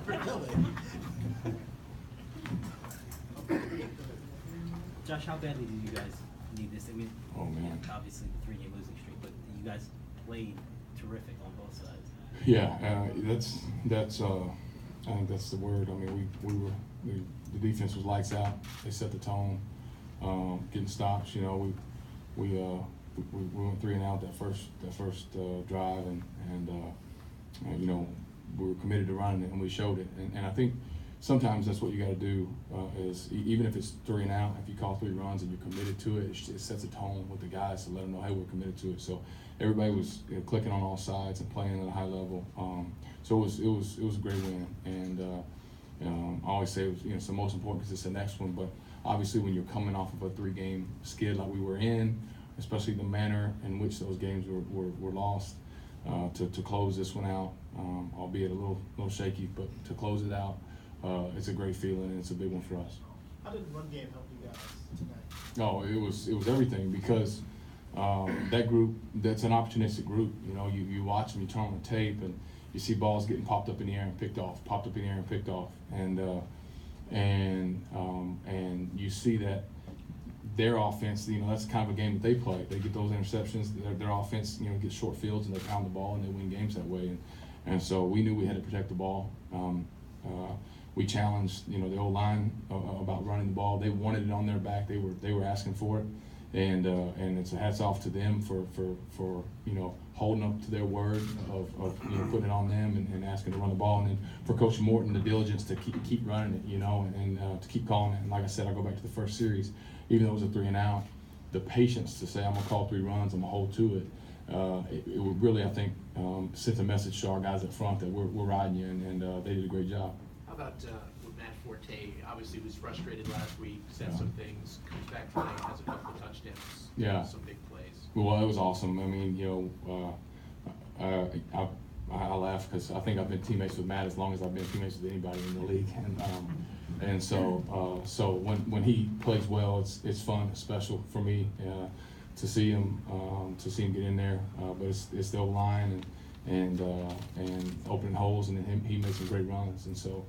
Really? Josh, how badly did you guys need this? I mean, Oh, man. obviously the 3-game losing streak, but you guys played terrific on both sides. Yeah, I think that's the word. I mean, the defense was lights out. They set the tone, getting stops. You know, we went 3 and out that first drive, and you know, we were committed to running it, and we showed it. And I think sometimes that's what you got to do. Is even if it's 3 and out, if you call 3 runs and you're committed to it, it sets a tone with the guys to let them know, hey, we're committed to it. So everybody was clicking on all sides and playing at a high level. So it was a great win, and I always say it's the most important because it's the next one. But obviously, when you're coming off of a 3-game skid like we were in, especially the manner in which those games were lost, to close this one out, albeit a little shaky, but to close it out, it's a great feeling, and it's a big one for us. How did the run game help you guys tonight? No, it was everything because that group, that's an opportunistic group. You know, you watch them, you turn on the tape, and you see balls getting popped up in the air and picked off, and you see that their offense, you know, that's kind of a game that they play. They get those interceptions, their offense, you know, gets short fields and they pound the ball and they win games that way. And so we knew we had to protect the ball. We challenged, you know, the O-line about running the ball. They wanted it on their back. They were asking for it, and it's a hats off to them for you know, holding up to their word of you know, putting it on them and asking to run the ball, and then for Coach Morton the diligence to keep running it, you know, and to keep calling it. And like I said, I go back to the first series, even though it was a 3 and out, the patience to say I'm gonna call 3 runs, I'm gonna hold to it. It would really, I think, send a message to our guys up front that we're riding you, and they did a great job. How about with Matt Forte? Obviously was frustrated last week, said some things, comes back today, has a couple of touchdowns, Yeah. some big plays. Well, it was awesome. I mean, you know, I laugh because I think I've been teammates with Matt as long as I've been teammates with anybody in the league, and so when he plays well, it's fun, it's special for me to see him get in there. But it's the O-line and opening holes, and then he makes some great runs, and so.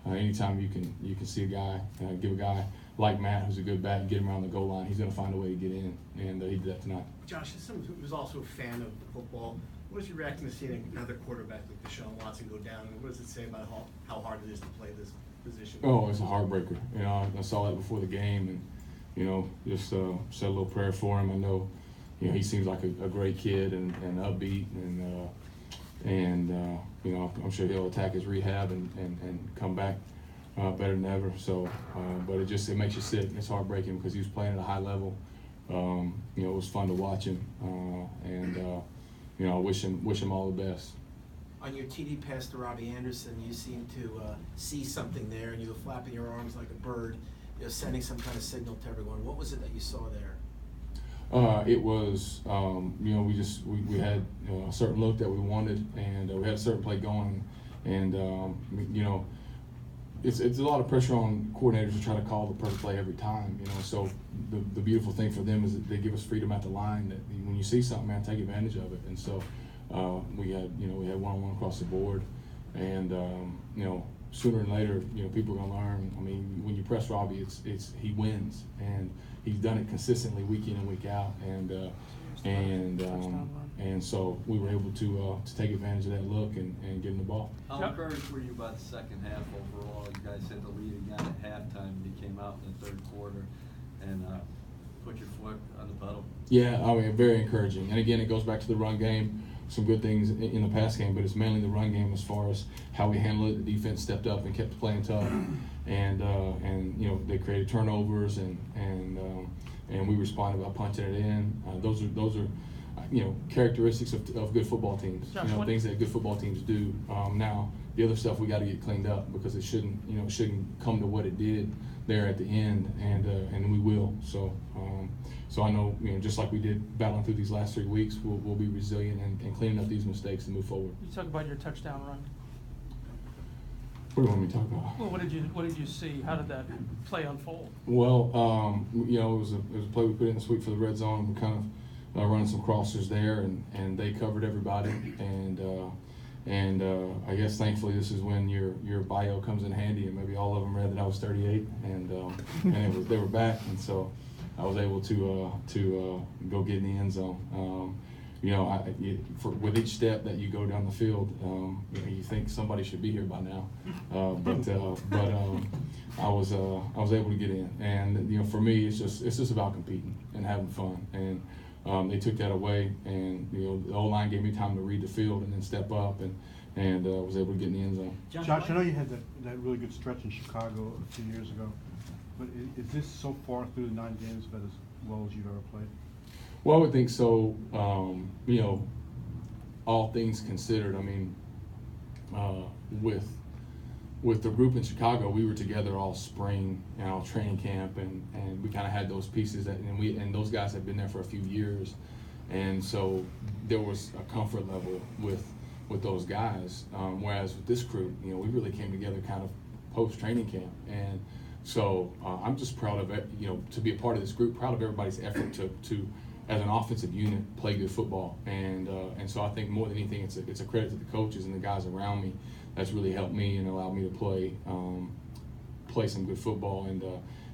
Anytime you can see a guy, give a guy like Matt, who's a good back, and get him around the goal line, he's going to find a way to get in, and he did that tonight. Josh, as someone who was also a fan of the football, what was your reaction to seeing another quarterback like Deshaun Watson go down? And what does it say about how hard it is to play this position? Oh, it's a heartbreaker. You know, I saw that before the game, and you know, just said a little prayer for him. I know, you know, he seems like a great kid and upbeat, and you know, I'm sure he'll attack his rehab and come back better than ever. So, but it makes you sick. It's heartbreaking because he was playing at a high level. You know, it was fun to watch him, and you know, I wish him all the best. On your TD pass to Robbie Anderson, you seem to see something there, and you were flapping your arms like a bird, you know, sending some kind of signal to everyone. What was it that you saw there? It was, you know, we had a certain look that we wanted, and we had a certain play going, and you know, it's a lot of pressure on coordinators to try to call the perfect play every time, you know. So the beautiful thing for them is that they give us freedom at the line. That when you see something, man, take advantage of it. And so we had one-on-one across the board, and you know, sooner or later, you know, people are gonna learn. I mean, when you press Robbie, it's he wins, and he's done it consistently week in and week out, and so we were able to take advantage of that look and get him the ball. How encouraged were you about the second half overall? You guys had the lead again at halftime, and you came out in the third quarter and put your foot on the pedal. Yeah, I mean, very encouraging. And again, it goes back to the run game. Some good things in the pass game, but it's mainly the run game as far as how we handled it. The defense stepped up and kept playing tough, and you know, they created turnovers and we responded by punching it in. Those are you know, characteristics of good football teams. Josh, you know, things that good football teams do. Now the other stuff we got to get cleaned up because it shouldn't come to what it did there at the end, and we will. So I know, you know, just like we did battling through these last 3 weeks, we'll be resilient and cleaning up these mistakes and move forward. You talk about your touchdown run. What do you want me to talk about? Well, what did you see? How did that play unfold? Well, you know, it was a play we put in this week for the red zone. We kind of running some crossers there, and they covered everybody, and I guess thankfully this is when your bio comes in handy, and maybe all of them read that I was 38, and they were back, and so I was able to go get in the end zone. With each step that you go down the field, you think somebody should be here by now, but I was able to get in, and for me it's just about competing and having fun, and they took that away, and the O-line gave me time to read the field and then step up, and was able to get in the end zone. Josh, I know you had that really good stretch in Chicago a few years ago, but is this so far through the 9 games about as well as you've ever played? Well, I would think so. All things considered, I mean, with the group in Chicago, we were together all spring and all training camp, and we kind of had those pieces and those guys had been there for a few years, and so there was a comfort level with those guys. Whereas with this group, we really came together kind of post training camp, and so I'm just proud of it, to be a part of this group. Proud of everybody's effort to as an offensive unit, play good football, and so I think more than anything, it's a credit to the coaches and the guys around me that's really helped me and allowed me to play some good football,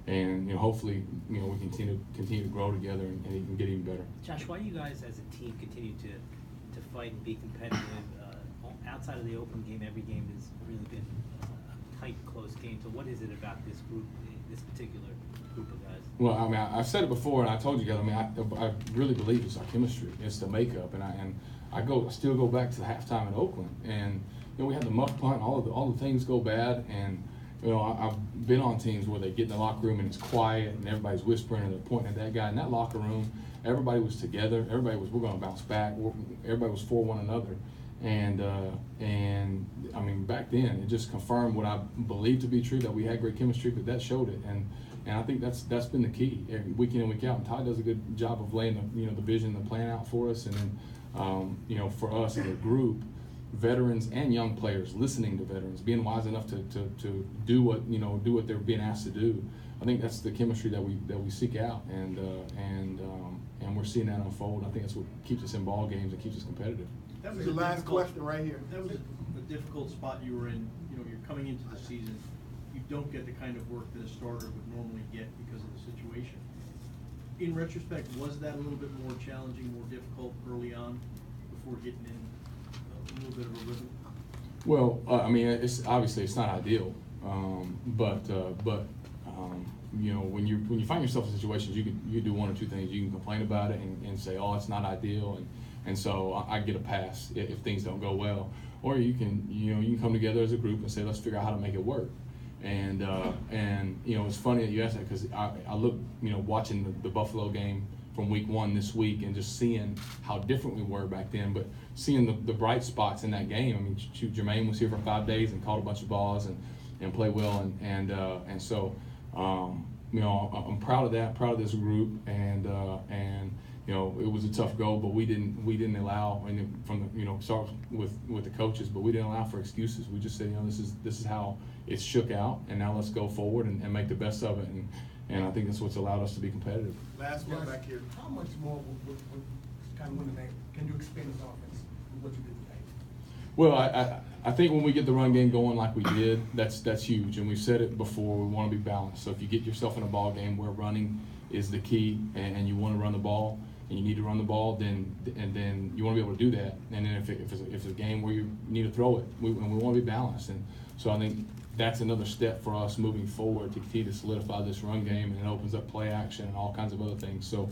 and hopefully we continue to grow together and even get even better. Josh, why do you guys as a team continue to fight and be competitive? Outside of the open game, every game has really been a tight, close game. So what is it about this group, this particular group of guys? Well, I mean, I've said it before, and I told you guys. I mean, I really believe it's our chemistry, it's the makeup, and I still go back to the halftime in Oakland, and we had the muff punt, all the things go bad, and I've been on teams where they get in the locker room and it's quiet and everybody's whispering and they're pointing at that guy. In that locker room, everybody was together. Everybody was, we're going to bounce back. Everybody was for one another, and I mean, back then it just confirmed what I believed to be true, that we had great chemistry, but that showed it, and I think that's been the key every week in and week out. And Todd does a good job of laying the vision, the plan out for us, and then for us as a group, veterans and young players, listening to veterans, being wise enough to do what they're being asked to do. I think that's the chemistry that we seek out, and we're seeing that unfold. I think that's what keeps us in ball games and keeps us competitive. That was the last question right here. That was a difficult spot you were in. You're coming into the season. You don't get the kind of work that a starter would normally get because of the situation. In retrospect, was that a little bit more challenging, more difficult early on before getting in a little bit of a rhythm? Well, I mean, it's obviously it's not ideal, but when you find yourself in situations, you can do one or two things. You can complain about it and say, oh, it's not ideal, and so I get a pass if things don't go well. Or you can come together as a group and say, let's figure out how to make it work. And it's funny that you asked that, because I look, watching the Buffalo game from week 1 this week and just seeing how different we were back then, but seeing the bright spots in that game. I mean, Jermaine was here for 5 days and caught a bunch of balls and played well, and so I'm proud of that, proud of this group, and it was a tough goal, but we didn't allow, and from the start with the coaches, but we didn't allow for excuses. We just said, this is how it shook out, and now let's go forward and make the best of it, and I think that's what's allowed us to be competitive. Last one back here. How much more would kind of win the game? Can you expand this offense with what you did today? Well, I think when we get the run game going like we did, that's huge, and we've said it before. We want to be balanced. So if you get yourself in a ball game where running is the key, and you want to run the ball, and you need to run the ball, then you want to be able to do that. And then if it's a game where you need to throw it, we want to be balanced. And so I think that's another step for us moving forward to continue to solidify this run game, and it opens up play action and all kinds of other things. So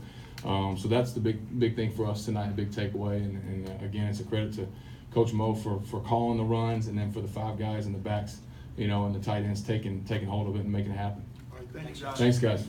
that's the big thing for us tonight, a big takeaway. And again, it's a credit to Coach Mo for calling the runs, and then for the 5 guys in the backs, and the tight ends taking hold of it and making it happen. All right, thank you, Josh. Thanks, guys.